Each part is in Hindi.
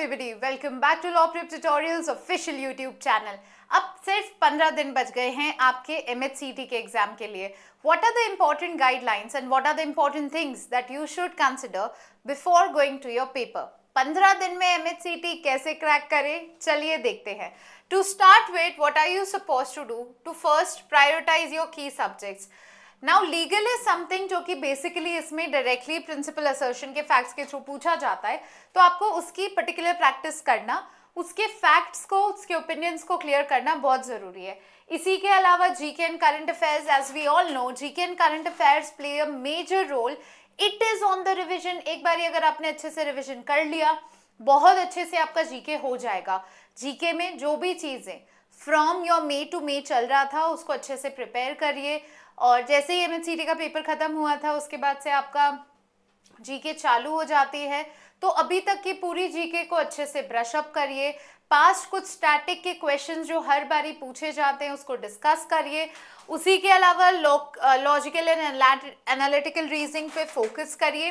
everybody, welcome back to Law Prep Tutorials official YouTube channel. अब सिर्फ 15 दिन बच गए हैं आपके MHCT के एग्जाम के लिए. What are the important guidelines and what are the important things that you should consider before going to your paper? 15 दिन में MHCT कैसे क्रैक करें? चलिए देखते हैं. To start with, what are you supposed to do? To first prioritize your key subjects. Now legal is something जो कि बेसिकली इसमें डायरेक्टली प्रिंसिपल असर्शन के फैक्ट्स के थ्रू पूछा जाता है, तो आपको उसकी पर्टिकुलर प्रैक्टिस करना, उसके फैक्ट्स को, उसके ओपिनियंस को क्लियर करना बहुत जरूरी है. इसी के अलावा GK and current affairs, as we all know, GK and current affairs play a major role. It is on the revision. एक बार अगर आपने अच्छे से रिविजन कर लिया, बहुत अच्छे से आपका जीके हो जाएगा. जीके में जो भी चीजें फ्रॉम योर मे टू मे चल रहा था उसको अच्छे से प्रिपेयर करिए. और जैसे ही MHCT का पेपर खत्म हुआ था उसके बाद से आपका जीके चालू हो जाती है, तो अभी तक की पूरी जीके को अच्छे से ब्रश अप करिए. पास्ट कुछ स्टैटिक के क्वेश्चंस जो हर बारी पूछे जाते हैं उसको डिस्कस करिए. उसी के अलावा लॉजिकल एंड एनालिटिकल रीजनिंग पे फोकस करिए.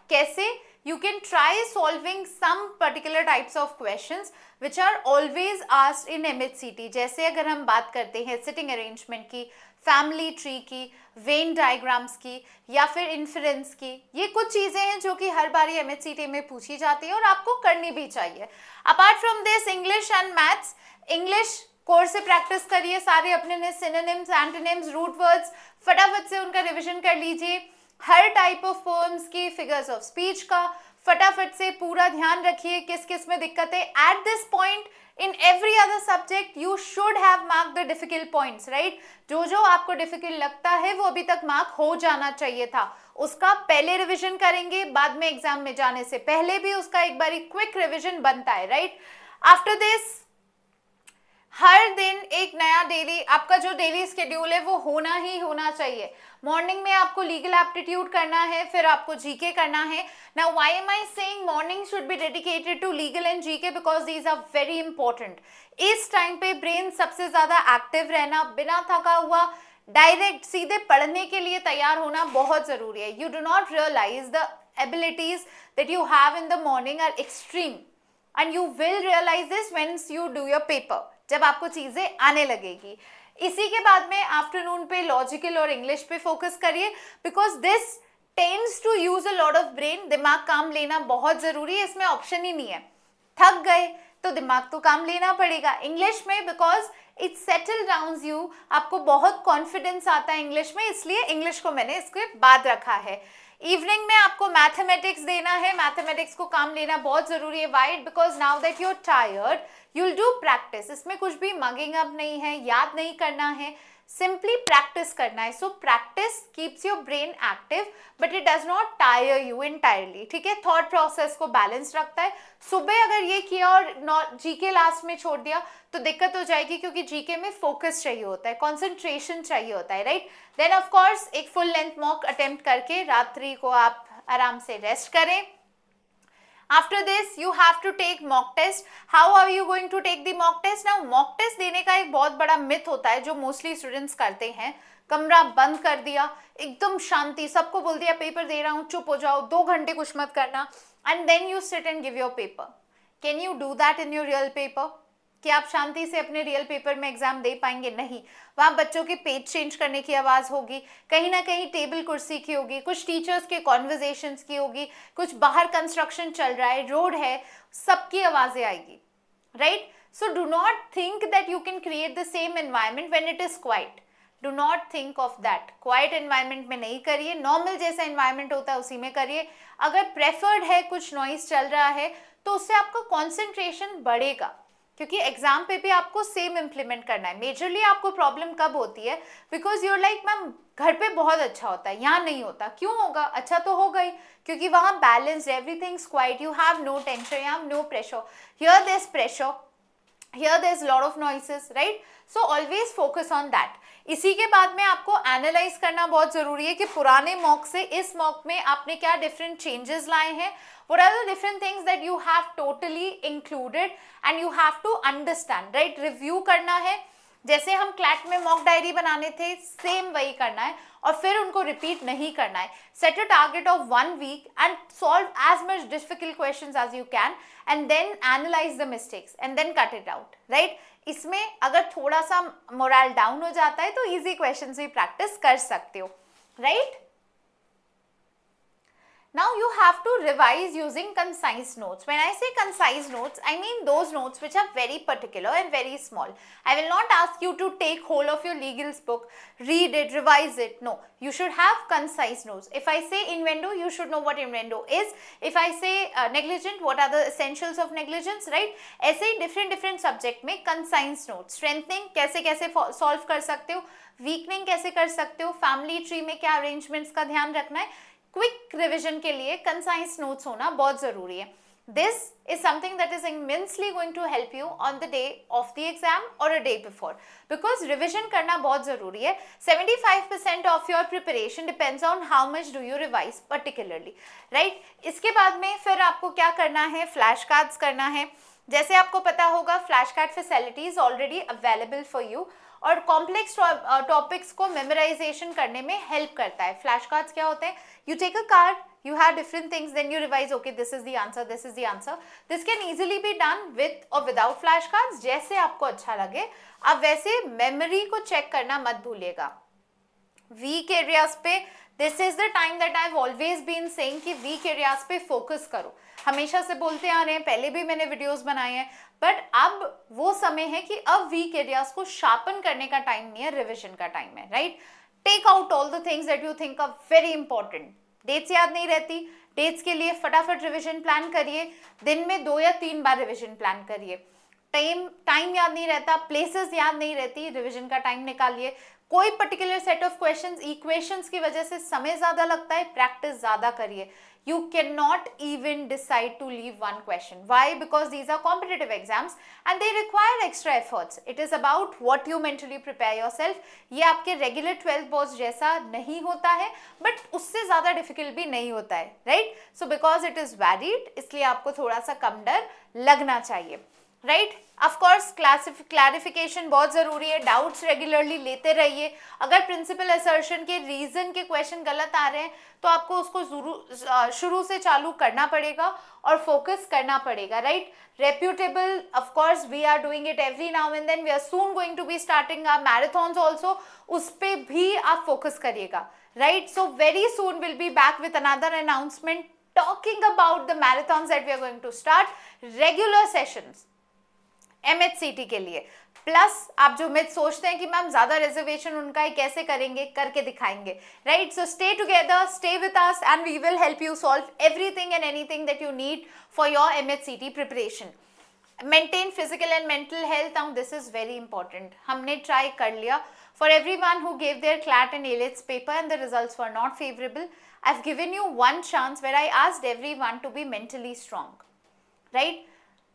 कैसे? You can try solving some particular types of questions which are always asked in MHCT. जैसे अगर हम बात करते हैं सिटिंग अरेंजमेंट की, फैमिली ट्री की, वेन डायग्राम्स की या फिर इन्फ्रेंस की, ये कुछ चीजें हैं जो कि हर बारी MHCT में पूछी जाती है और आपको करनी भी चाहिए. Apart from this, English and maths. English course से प्रैक्टिस करिए, सारे अपने सिनोनिम्स, एंटोनिम्स, रूट वर्ड्स फटाफट से उनका रिविजन कर लीजिए. हर टाइप ऑफ पोएम्स की, फिगर्स ऑफ स्पीच का फटाफट से पूरा ध्यान रखिए किस किस में दिक्कत है. At this point in every other subject you should have mark the difficult points, right. जो जो आपको डिफिकल्ट लगता है वो अभी तक मार्क हो जाना चाहिए था, उसका पहले रिविजन करेंगे. बाद में एग्जाम में जाने से पहले भी उसका एक बारी क्विक रिविजन बनता है, राइट. आफ्टर दिस हर दिन एक नया डेली, आपका जो डेली शेड्यूल है वो होना ही होना चाहिए. मॉर्निंग में आपको लीगल एप्टीट्यूड करना है, फिर आपको जीके करना है. Now why am I saying morning should be dedicated to legal and GK? Because these are very important. इस टाइम पे ब्रेन सबसे ज्यादा एक्टिव रहना, बिना थका हुआ डायरेक्ट सीधे पढ़ने के लिए तैयार होना बहुत जरूरी है. You do not realize the abilities that you have in the morning are extreme and you will realize this whence you do your paper, जब आपको चीजें आने लगेगी. इसी के बाद में आफ्टरनून पे लॉजिकल और इंग्लिश पे फोकस करिए, because this tends to use a lot of brain. दिमाग काम लेना बहुत जरूरी है, इसमें ऑप्शन ही नहीं है. थक गए तो दिमाग तो काम लेना पड़ेगा. इंग्लिश में because it settle down you, आपको बहुत कॉन्फिडेंस आता है इंग्लिश में, इसलिए इंग्लिश को मैंने इसके बाद रखा है. इवनिंग में आपको मैथमेटिक्स देना है. मैथमेटिक्स को काम लेना बहुत जरूरी है. Why? Because now that you are tired you will do practice. इसमें कुछ भी मगिंग अप नहीं है, याद नहीं करना है, सिंपली प्रैक्टिस करना है. So practice keeps your brain active but it does not tyre you entirely, ठीक है. थॉट प्रोसेस को बैलेंस रखता है. सुबह अगर ये किया और जीके लास्ट में छोड़ दिया तो दिक्कत हो जाएगी, क्योंकि जीके में फोकस चाहिए होता है, कॉन्सेंट्रेशन चाहिए होता है, राइट. देन ऑफ कोर्स एक फुल लेंथ मॉक अटेम्प्ट करके रात्रि को आप आराम से रेस्ट करें. After this you have to take mock test. How are you going to take the mock test? Now mock test देने का एक बहुत बड़ा मिथ होता है जो मोस्टली स्टूडेंट्स करते हैं. कमरा बंद कर दिया, एकदम शांति, सबको बोल दिया पेपर दे रहा हूँ, चुप हो जाओ, 2 घंटे कुछ मत करना, and then you sit and give your paper. Can you do that in your real paper? कि आप शांति से अपने रियल पेपर में एग्जाम दे पाएंगे? नहीं. वहाँ बच्चों के पेज चेंज करने की आवाज़ होगी, कहीं ना कहीं टेबल कुर्सी की होगी, कुछ टीचर्स के कॉन्वर्जेशंस की होगी, कुछ बाहर कंस्ट्रक्शन चल रहा है, रोड है, सबकी आवाज़ें आएगी, right. So do not think that you can create the same environment when it is quite. Do not think of that. Quite environment में नहीं करिए, नॉर्मल जैसा एनवायरमेंट होता है उसी में करिए. अगर प्रेफर्ड है कुछ नॉइस चल रहा है तो उससे आपका कॉन्सेंट्रेशन बढ़ेगा, क्योंकि एग्जाम पे भी आपको सेम इम्प्लीमेंट करना है. मेजरली आपको प्रॉब्लम कब होती है? बिकॉज यूर लाइक मैम घर पे बहुत अच्छा होता है, यहाँ नहीं होता. क्यों होगा? अच्छा तो होगा ही, क्योंकि वहाँ balanced, everything's quite, you have no tension, you have no pressure. Here there is pressure, here there is lot of noises, right. So always focus on that. इसी के बाद में आपको एनालाइज करना बहुत जरूरी है कि पुराने मॉक से इस मॉक में आपने क्या डिफरेंट चेंजेस लाए हैं. What are the different things that you have totally included and you have to understand, right? Review करना है. जैसे हम क्लैट में मॉक डायरी बनाने थे, सेम वही करना है और फिर उनको रिपीट नहीं करना है. Set a target of 1 week and solve as much difficult questions as you can and then analyse the mistakes and then cut it out, right. इसमें अगर थोड़ा सा मोरल डाउन हो जाता है तो इजी क्वेश्चंस भी प्रैक्टिस कर सकते हो, right. Now you have to revise using concise notes. When I say concise notes, I mean those notes which are very particular and very small. I will not ask you to take whole of your legals book, read it, revise it. No, you should have concise notes. If I say innuendo, you should know what innuendo is. If I say negligent, what are the essentials of negligence, right? ऐसे ही different subject में concise notes. Strengthening कैसे solve कर सकते हो, weakening कैसे कर सकते हो, family tree में क्या arrangements का ध्यान रखना है. क्विक रिविजन के लिए कंसाइज नोट्स होना बहुत जरूरी है. This is something that is immensely going to help you on the day of the exam और a day before, because revision करना बहुत जरूरी है. 75% of your preparation depends on how much do you revise particularly, right. इसके बाद में फिर आपको क्या करना है, फ्लैश कार्ड्स करना है. जैसे आपको पता होगा flash card facilities already available for you और कॉम्प्लेक्स टॉपिक्स को मेमोराइजेशन करने में हेल्प करता है. फ्लैश कार्ड्स क्या होते हैं, you take a card, you have different things, then you revise, okay, this is the answer, this is the answer. This can easily be done with or without flashcards, जैसे आपको अच्छा लगे. अब वैसे मेमोरी को चेक करना मत भूलिएगा. वीक एरियाज पे this is the time that I have always been saying कि वीक एरियाज पे फोकस करो. हमेशा से बोलते आ रहे हैं, पहले भी मैंने वीडियोस बनाए हैं, बट अब वो समय है कि अब वीक एरियाज को शार्पन करने का टाइम नहीं है, रिविजन का टाइम है, right. Take out all the things that you think are very important. Dates याद नहीं रहती, डेट्स के लिए फटाफट रिवीजन प्लान करिए. दिन में 2 या 3 बार रिवीजन प्लान करिए. टाइम याद नहीं रहता, प्लेसेस याद नहीं रहती, रिवीजन का टाइम निकालिए. कोई particular set of questions, equations की वजह से समय ज्यादा लगता है, प्रैक्टिस ज्यादा करिए. You cannot even decide to leave one question. Why? Because these are competitive exams and they require extra efforts. It is about what you mentally prepare yourself. ये आपके regular 12th boards जैसा नहीं होता है, but उससे ज़्यादा difficult भी नहीं होता है, right? So because it is varied, इसलिए आपको थोड़ा सा कम डर लगना चाहिए, right? Of course, क्लैरिफिकेशन बहुत जरूरी है. डाउट्स रेगुलरली लेते रहिए. अगर प्रिंसिपल असर्शन के रीजन के क्वेश्चन गलत आ रहे हैं तो आपको उसको शुरू से चालू करना पड़ेगा और फोकस करना पड़ेगा, right. Reputable, of course we are doing it every now and then. We are soon going to be starting our marathons also. उस पे भी आप फोकस करिएगा, right. So very soon will be back with another announcement talking about the marathons that we are going to start. Regular sessions MHCT के लिए. प्लस आप जो मिथ सोचते हैं कि मैम ज्यादा रिजर्वेशन उनका ही कैसे करेंगे, करके दिखाएंगे, right. So stay together, stay with us and we will help you solve everything and anything that you need for your MHCT preparation. Maintain physical and mental health. Now this is very important. हमने ट्राई कर लिया. For everyone who gave their CLAT and AILETS paper and the results were not favourable, I have given you one chance where I asked everyone to be mentally strong, right.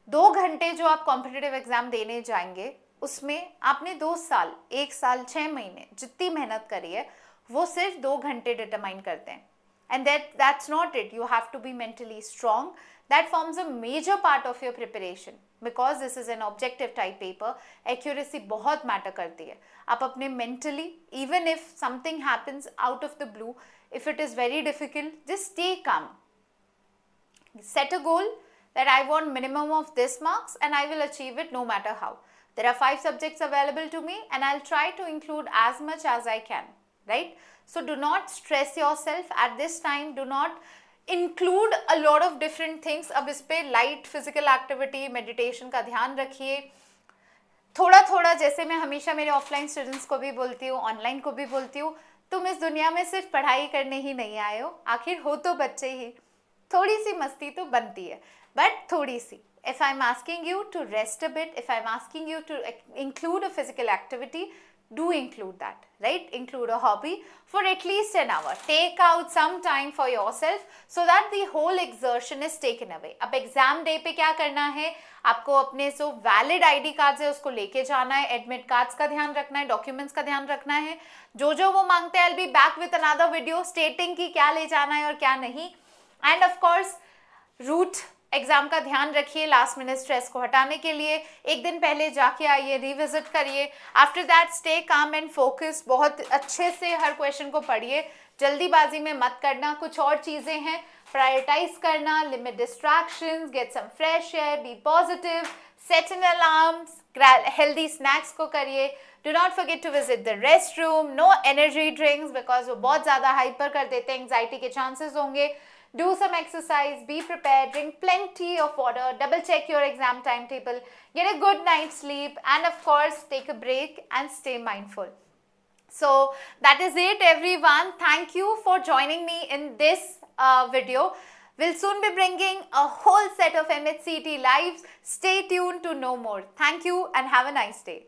2 घंटे जो आप कॉम्पिटिटिव एग्जाम देने जाएंगे उसमें आपने 2 साल, 1 साल 6 महीने जितनी मेहनत करी है वो सिर्फ 2 घंटे डिटरमाइन करते हैं. And that's not it. You have to be mentally strong. That forms a major part of your preparation because this is an objective type paper. Accuracy बहुत मैटर करती है. आप अपने mentally, even if something happens out of the blue, if it is very difficult, just stay calm. Set a goal that I want minimum of this marks and I will achieve it no matter how. There are 5 subjects available to me and I'll try to include as much as I can, right? So do not stress yourself at this time. Do not include a lot of different things. अब इस पे light physical activity, meditation का ध्यान रखिए. थोड़ा थोड़ा, जैसे मैं हमेशा मेरे ऑफलाइन स्टूडेंट्स को भी बोलती हूँ, ऑनलाइन को भी बोलती हूँ, तुम इस दुनिया में सिर्फ पढ़ाई करने ही नहीं आए हो, आखिर हो तो बच्चे ही. थोड़ी सी मस्ती तो बनती है, but थोड़ी सी. If I'm asking you to rest a bit, if I'm asking you to include a physical activity, do include that, right? Include a hobby for at least an hour. Take out some time for yourself so that the whole exertion is taken away. अब exam day पे क्या करना है, आपको अपने जो valid ID cards है उसको लेके जाना है, admit cards का ध्यान रखना है, documents का ध्यान रखना है. जो वो मांगते हैं, I'll be back with another video stating कि क्या ले जाना है और क्या नहीं. And of course, route exam का ध्यान रखिए, लास्ट मिनट स्ट्रेस को हटाने के लिए एक दिन पहले जाके आइए, रिविजिट करिए। After that stay calm and focus, बहुत अच्छे से हर क्वेश्चन को पढ़िए, जल्दीबाजी में मत करना। कुछ और चीज़ें हैं, प्रायोरिटाइज करना, limit distractions, get some fresh air, be positive, set in alarms, healthy snacks को करिए। Do not forget to visit the rest room, no energy drinks because वो बहुत ज़्यादा हाइपर कर देते हैं, एंग्जाइटी के चांसेस होंगे। Do some exercise, be prepared, drink plenty of water, double check your exam timetable, get a good night's sleep, and of course take a break and stay mindful. So that is it everyone. Thank you for joining me in this video. We'll soon be bringing a whole set of MHCET lives. Stay tuned to know more. Thank you and have a nice day.